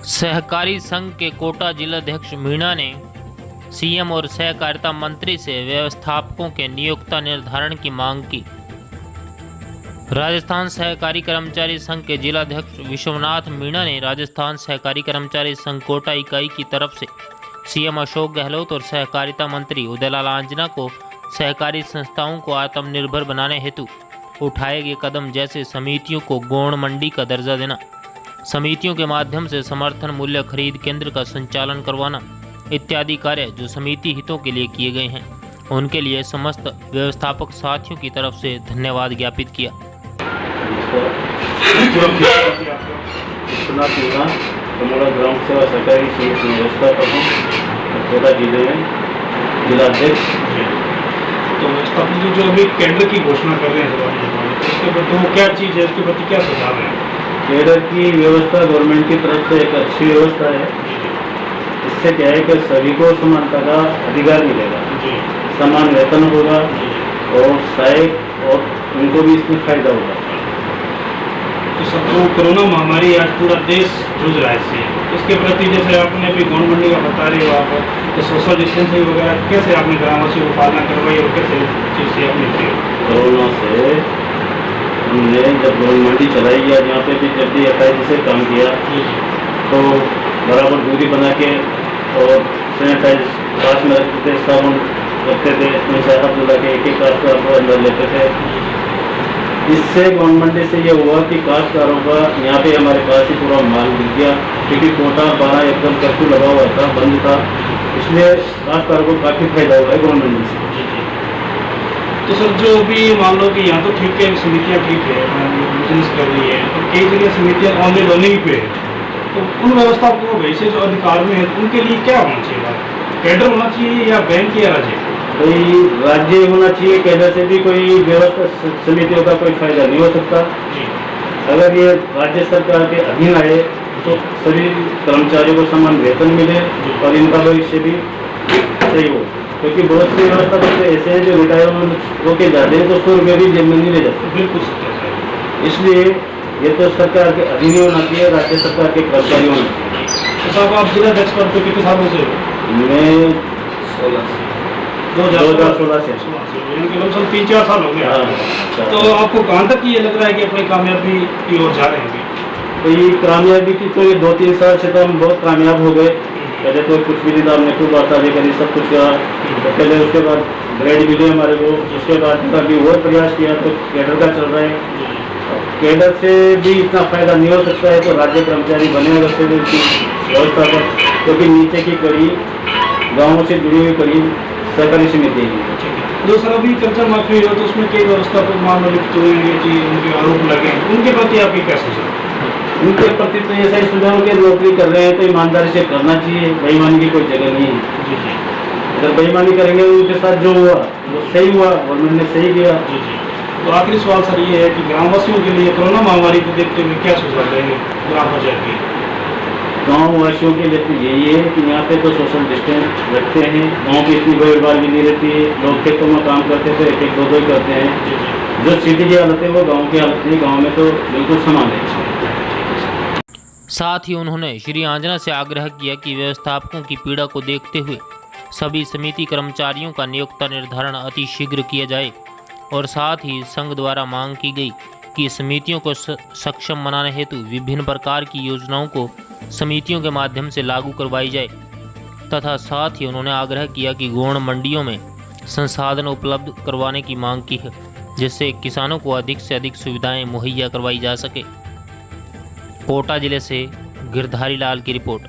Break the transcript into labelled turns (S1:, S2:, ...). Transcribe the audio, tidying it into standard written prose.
S1: सहकारी संघ के कोटा जिलाध्यक्ष मीणा ने सीएम और सहकारिता मंत्री से व्यवस्थापकों के नियोक्ता निर्धारण की मांग की। राजस्थान सहकारी कर्मचारी संघ के जिलाध्यक्ष विश्वनाथ मीणा ने राजस्थान सहकारी कर्मचारी संघ कोटा इकाई की तरफ से सीएम अशोक गहलोत और सहकारिता मंत्री उदयलाल आंजना को सहकारी संस्थाओं को आत्मनिर्भर बनाने हेतु उठाए गए कदम जैसे समितियों को गौण मंडी का दर्जा देना, समितियों के माध्यम से समर्थन मूल्य खरीद केंद्र का संचालन करवाना इत्यादि कार्य जो समिति हितों के लिए किए गए हैं, उनके लिए समस्त व्यवस्थापक साथियों की तरफ से धन्यवाद ज्ञापित किया।
S2: ग्राम सेवा सहकारी व्यवस्थापक कोटा जिले में जिलाध्यक्ष।
S3: तो व्यवस्थापक जो अभी केंद्र की घोषणा कर रहे हैं उसके प्रति वो क्या चीज़ है, उसके प्रति क्या सुझाव है?
S2: केंद्र की व्यवस्था गवर्नमेंट की तरफ से एक अच्छी व्यवस्था है। इससे क्या है कि सभी को समानता का अधिकार मिलेगा, समान वेतन होगा और सहायक और उनको भी इसमें फायदा होगा।
S3: तो सबको कोरोना महामारी आज पूरा देश जूझ रहा है इससे, इसके प्रति जैसे आपने अभी गौण मंडी का बता रहे हो आप, तो सोशल डिस्टेंसिंग वगैरह कैसे आपने ग्रामवासियों को पालना करवाई और कैसे चीज़ से आपने की?
S2: कोरोना से हमने जब गौण मंडी चलाई गया, यहाँ पे भी जब भी एफआईडी से काम किया तो बराबर दूरी बना के और सैनिटाइज पास में रखते थे, साबुन रखते थे, इसमें से हाथ धुला के एक काश्तकार को अंदर लेते थे। इससे गवर्नमेंट से ये हुआ कि काश्तकारों का यहाँ पे हमारे पास ही पूरा माल गिर गया, क्योंकि कोटा 12 एकदम कर्फ्यू लगा हुआ था, बंद था, इसलिए काश्तकारों को काफ़ी फायदा हुआ है गवर्नमेंट से।
S3: तो सर जो भी मान लो कि यहाँ तो ठीक है, समितियाँ ठीक है, बिजनेस कर रही है, तो कई जगह समितियाँ ऑन द रनिंग पे है, तो उन व्यवस्थापकों को वैसे जो अधिकार में है उनके लिए क्या होना चाहिए? कैडर होना चाहिए या बैंक या राज्य?
S2: कोई राज्य होना चाहिए, केंद्र से भी कोई व्यवस्था समितियों का कोई फायदा नहीं हो सकता। अगर ये राज्य सरकार के अधीन आए तो सभी कर्मचारियों को समान वेतन मिले और इनका भविष्य भी सही हो, क्योंकि बहुत सी व्यवस्था तो ऐसे हैं जो रिटायरमेंट होके जाते हैं तो 100 रुपये भी जेब में नहीं ले जाते।
S3: बिल्कुल।
S2: इसलिए ये तो सरकार के अधीन होना चाहिए, राज्य सरकार के कर्मचारी होना चाहिए।
S3: तो साहब आप जिलाध्यक्ष पद पे कितने सालों से?
S2: मैं 2016 से।
S3: लगभग 3-4 साल हो गया। तो आपको कहाँ तक ये लग रहा है कि अपनी कामयाबी की ओर जा रहे हैं?
S2: तो ये कामयाबी की तो ये 2-3 साल से तो हम बहुत कामयाब हो गए। पहले तो कुछ भी नहीं था, हमने खूब वार्ताली करी, सब कुछ किया, तो पहले उसके बाद ग्रेड मिले हमारे को, उसके बाद कभी और प्रयास किया तो कैडर का चल रहा है। केंद्र से भी इतना फायदा नहीं हो सकता है तो राज्य कर्मचारी बने अगर से व्यवस्था पर, क्योंकि नीचे की कड़ी गाँव से जुड़ी हुई कड़ी सहकारी समिति है।
S3: जो सर अभी कर्जा माफी हो तो उसमें कई व्यवस्थापक मान लो चुनेंगे कि उनके आरोप लगे, उनके प्रति आपकी क्या सुझाव?
S2: उनके प्रति तो ऐसा ही सुझाव के नौकरी कर रहे हैं तो ईमानदारी से करना चाहिए, बेईमानी की कोई जगह नहीं है। अगर बेईमानी करेंगे उनके साथ जो हुआ वो सही हुआ, गवर्नमेंट ने सही किया।
S3: तो आखिरी सवाल सर ये है कि ग्रामवासियों के लिए कोरोना महामारी को देखते हुए क्या सुझाव देंगे ग्राम पंचायत के?
S2: गाँव वासियों के लिए तो यही है कि यहाँ पे तो सोशल डिस्टेंस रखते हैं, गाँव की इतनी भीड़-भाड़ भी नहीं रहती है, लोग खेतों में काम करते थे 1-2 ही करते हैं। जो सिटी की हालत है वो गाँव की हालत नहीं, गाँव में तो बिल्कुल समान है।
S1: साथ ही उन्होंने श्री आंजना से आग्रह किया कि व्यवस्थापकों की पीड़ा को देखते हुए सभी समिति कर्मचारियों का नियोक्ता निर्धारण अति शीघ्र किया जाए और साथ ही संघ द्वारा मांग की गई कि समितियों को सक्षम बनाने हेतु विभिन्न प्रकार की योजनाओं को समितियों के माध्यम से लागू करवाई जाए तथा साथ ही उन्होंने आग्रह किया कि गौण मंडियों में संसाधन उपलब्ध करवाने की मांग की है, जिससे किसानों को अधिक से अधिक सुविधाएं मुहैया करवाई जा सके। कोटा जिले से गिरधारी लाल की रिपोर्ट।